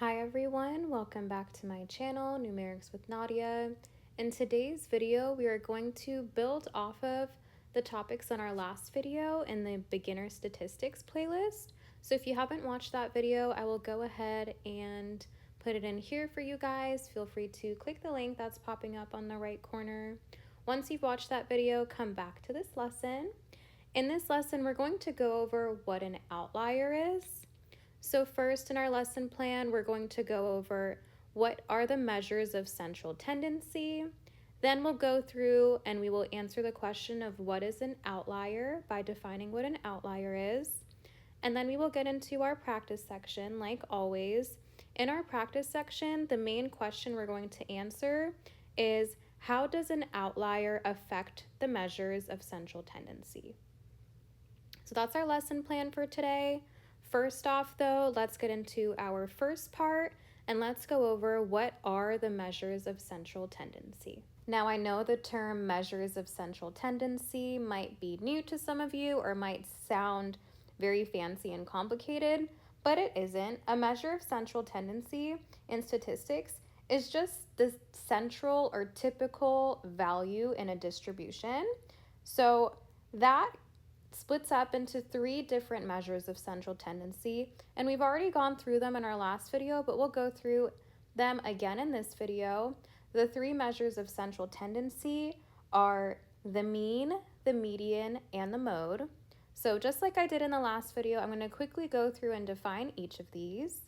Hi everyone, welcome back to my channel, Numerics with Nadia. In today's video, we are going to build off of the topics in our last video in the beginner statistics playlist. So if you haven't watched that video, I will go ahead and put it in here for you guys. Feel free to click the link that's popping up on the right corner. Once you've watched that video, come back to this lesson. In this lesson, we're going to go over what an outlier is. So first in our lesson plan, we're going to go over what are the measures of central tendency. Then we'll go through and we will answer the question of what is an outlier by defining what an outlier is. And then we will get into our practice section like always. In our practice section, the main question we're going to answer is how does an outlier affect the measures of central tendency? So that's our lesson plan for today. First off though, let's get into our first part and let's go over what are the measures of central tendency. Now I know the term measures of central tendency might be new to some of you or might sound very fancy and complicated, but it isn't. A measure of central tendency in statistics is just the central or typical value in a distribution. So that splits up into three different measures of central tendency, and we've already gone through them in our last video, but we'll go through them again in this video. The three measures of central tendency are the mean, the median, and the mode. So just like I did in the last video, I'm going to quickly go through and define each of these.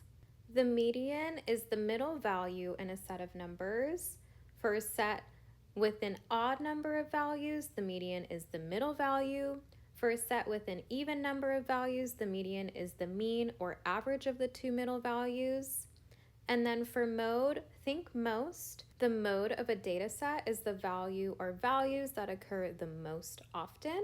The median is the middle value in a set of numbers. For a set with an odd number of values, the median is the middle value. For a set with an even number of values, the median is the mean or average of the two middle values. And then for mode, think most. The mode of a data set is the value or values that occur the most often.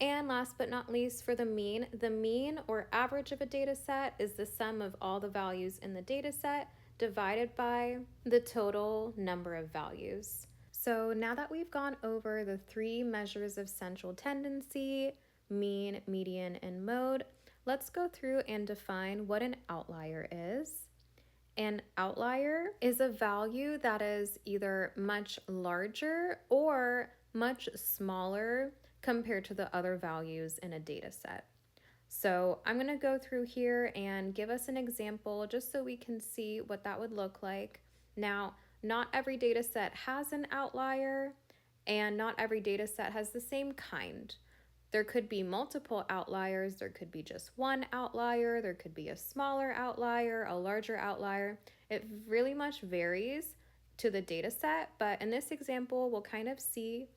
And last but not least, for the mean or average of a data set is the sum of all the values in the data set divided by the total number of values. So now that we've gone over the three measures of central tendency, mean, median, and mode, let's go through and define what an outlier is. An outlier is a value that is either much larger or much smaller compared to the other values in a data set. So I'm going to go through here and give us an example just so we can see what that would look like. Now, not every data set has an outlier, and not every data set has the same kind. There could be multiple outliers, there could be just one outlier, there could be a smaller outlier, a larger outlier. It really much varies to the data set, but in this example, we'll kind of see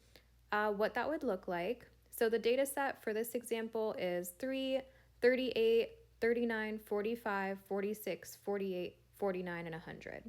what that would look like. So the data set for this example is 3, 38, 39, 45, 46, 48, 49, and 100.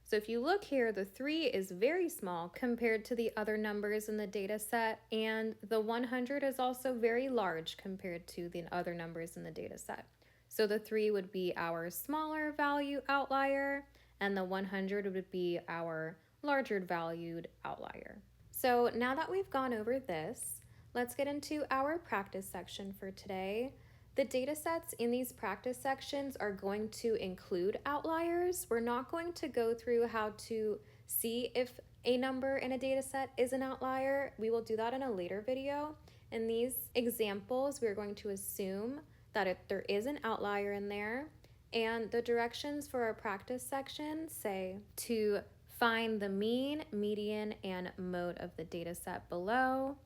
So if you look here, the 3 is very small compared to the other numbers in the data set, and the 100 is also very large compared to the other numbers in the data set. So the 3 would be our smaller value outlier, and the 100 would be our larger valued outlier. So now that we've gone over this, let's get into our practice section for today. The data sets in these practice sections are going to include outliers. We're not going to go through how to see if a number in a data set is an outlier. We will do that in a later video. In these examples, we're going to assume that there is an outlier in there. And the directions for our practice section say to find the mean, median, and mode of the data set below.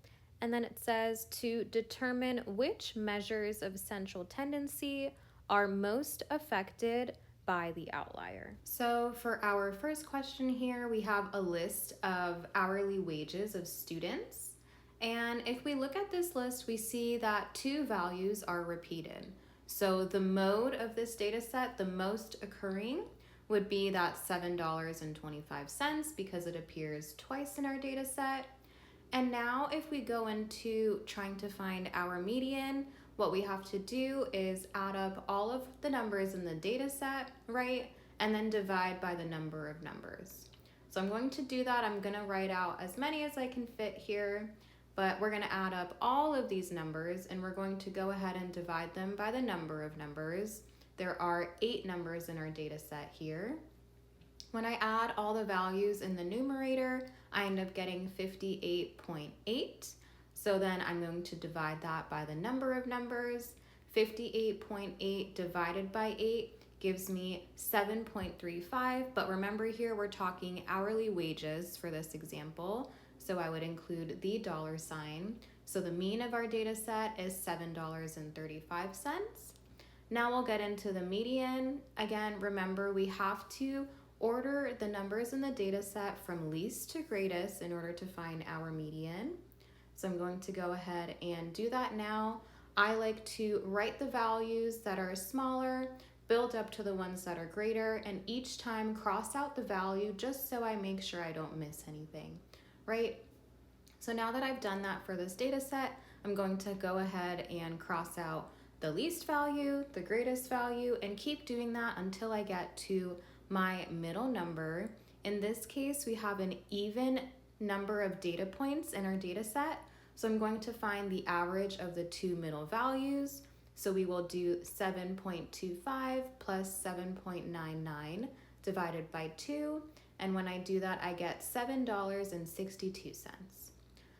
And then it says to determine which measures of central tendency are most affected by the outlier. So for our first question here, we have a list of hourly wages of students. And if we look at this list, we see that two values are repeated. So the mode of this data set, the most occurring, would be that $7.25 because it appears twice in our data set. And now if we go into trying to find our median, what we have to do is add up all of the numbers in the data set, right? And then divide by the number of numbers. So I'm going to do that. I'm going to write out as many as I can fit here, but we're going to add up all of these numbers and we're going to go ahead and divide them by the number of numbers. there are 8 numbers in our data set here. When I add all the values in the numerator, I end up getting 58.8. So then I'm going to divide that by the number of numbers. 58.8 divided by 8 gives me 7.35, but remember here we're talking hourly wages for this example, so I would include the dollar sign. So the mean of our data set is $7.35. Now we'll get into the median. Again, remember we have to order the numbers in the data set from least to greatest in order to find our median. So I'm going to go ahead and do that now. I like to write the values that are smaller, build up to the ones that are greater, and each time cross out the value just so I make sure I don't miss anything, right? So now that I've done that for this data set, I'm going to go ahead and cross out the least value, the greatest value, and keep doing that until I get to my middle number. In this case, we have an even number of data points in our data set. So I'm going to find the average of the 2 middle values. So we will do 7.25 plus 7.99 divided by 2. And when I do that, I get $7.62.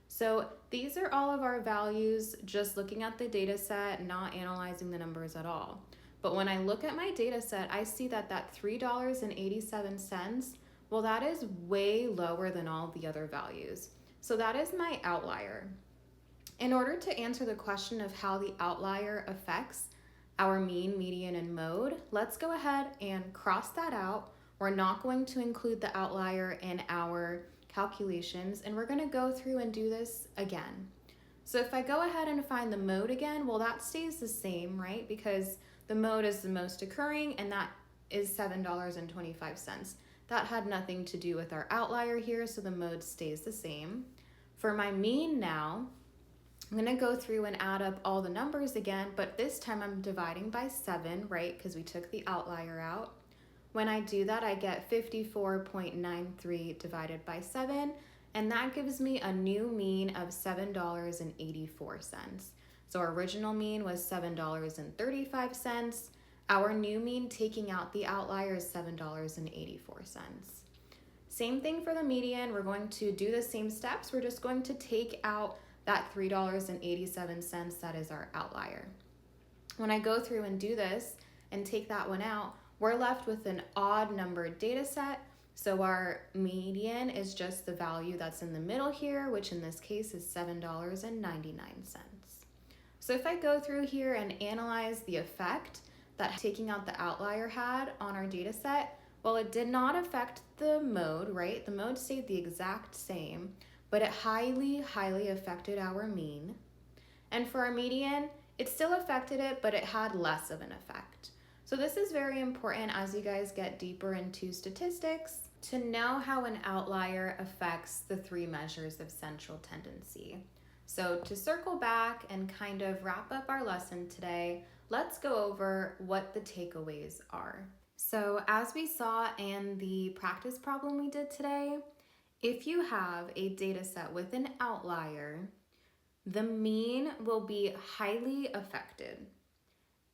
So these are all of our values, just looking at the data set, not analyzing the numbers at all. But when I look at my data set, I see that $3.87, well, that is way lower than all the other values. So that is my outlier. In order to answer the question of how the outlier affects our mean, median, and mode, let's go ahead and cross that out. We're not going to include the outlier in our calculations, and we're going to go through and do this again. So if I go ahead and find the mode again, well, that stays the same, right? Because the mode is the most occurring, and that is $7.25. That had nothing to do with our outlier here, so the mode stays the same. For my mean now, I'm going to go through and add up all the numbers again, but this time I'm dividing by 7, right? Because we took the outlier out. When I do that, I get 54.93 divided by 7, and that gives me a new mean of $7.84. So our original mean was $7.35. Our new mean taking out the outlier is $7.84. Same thing for the median. We're going to do the same steps. We're just going to take out that $3.87 that is our outlier. When I go through and do this and take that one out, we're left with an odd numbered data set. So our median is just the value that's in the middle here, which in this case is $7.99. So if I go through here and analyze the effect that taking out the outlier had on our data set, well, it did not affect the mode, right? The mode stayed the exact same, but it highly affected our mean. And for our median, it still affected it, but it had less of an effect. So this is very important as you guys get deeper into statistics to know how an outlier affects the 3 measures of central tendency. So to circle back and kind of wrap up our lesson today, let's go over what the takeaways are. So as we saw in the practice problem we did today, if you have a data set with an outlier, the mean will be highly affected.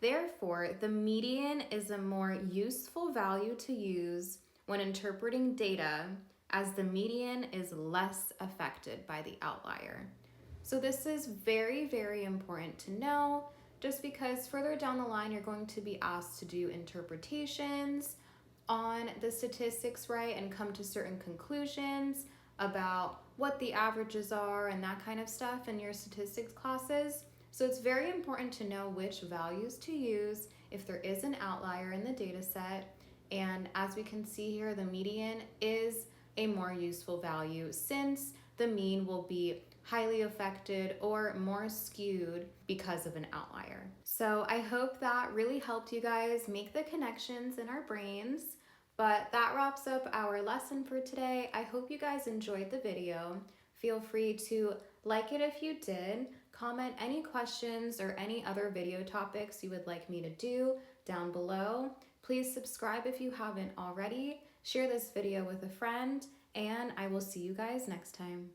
Therefore, the median is a more useful value to use when interpreting data, as the median is less affected by the outlier. So this is very important to know, just because further down the line, you're going to be asked to do interpretations on the statistics, right, and come to certain conclusions about what the averages are and that kind of stuff in your statistics classes. So it's very important to know which values to use if there is an outlier in the data set. And as we can see here, the median is a more useful value since the mean will be highly affected or more skewed because of an outlier. So I hope that really helped you guys make the connections in our brains. But that wraps up our lesson for today. I hope you guys enjoyed the video. Feel free to like it if you did, comment any questions or any other video topics you would like me to do down below. Please subscribe if you haven't already, share this video with a friend, and I will see you guys next time.